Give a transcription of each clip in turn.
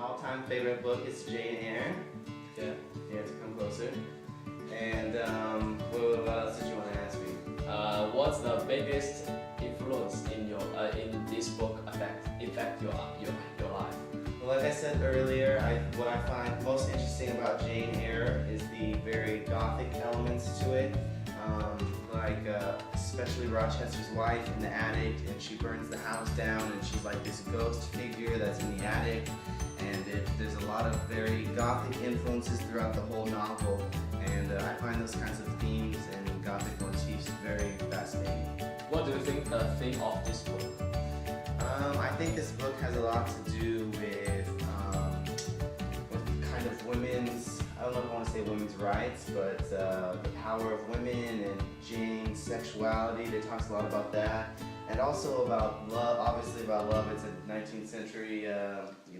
all-time favorite book is Jane Eyre. Yeah. You have to come closer. And what else did you want to ask me? What's the biggest influence in your in this book affect your life? Well, like I said earlier, what I find most interesting about Jane Eyre is the very gothic elements to it. Especially Rochester's wife in the attic, and she burns the house down, and she's like this ghost figure that's in the attic. And there's a lot of very gothic influences throughout the whole novel, and I find those kinds of themes and gothic motifs very fascinating. What do you think the theme of this book? I think this book has a lot to do with kind of women's, I don't know if I want to say women's rights, but the power of women and Jane's sexuality. It talks a lot about that. And also about love, obviously about love. It's a 19th century,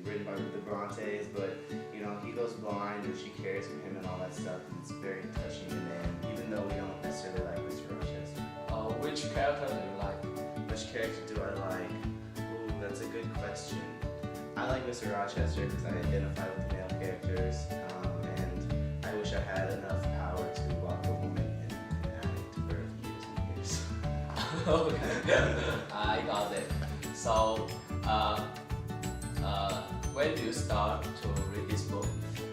written by the Brontes, but he goes blind and she cares for him and all that stuff. And it's very touching in the end, even though we don't necessarily like Mr. Rochester. Which character do you like? Which character do I like? Ooh, that's a good question. I like Mr. Rochester because I identify with the male characters, and I wish I had enough power to walk a woman in an attic to birth years and years. Okay, I got it. So, when do you start to read this book?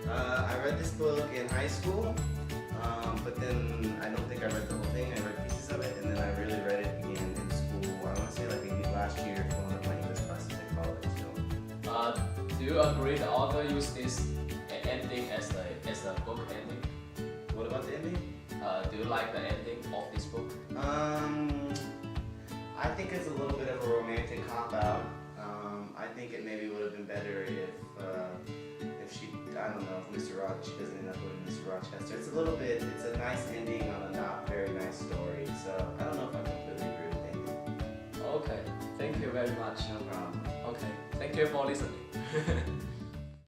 I read this book in high school, but then I don't think I read the whole thing. I read pieces of it, and then I really read it again in school. I want to say like maybe last year for one of my English classes in college. So. Do you agree the author used this ending as the book ending? What about the ending? Do you like the ending of this book? I think it's a little bit of a romantic cop-out. I think it maybe would have been better if she, I don't know, if she doesn't end up with Mr. Rochester. It's a nice ending on a not very nice story, so I don't know if I completely agree with anything. Okay, thank you very much. No problem. Okay, thank you for listening.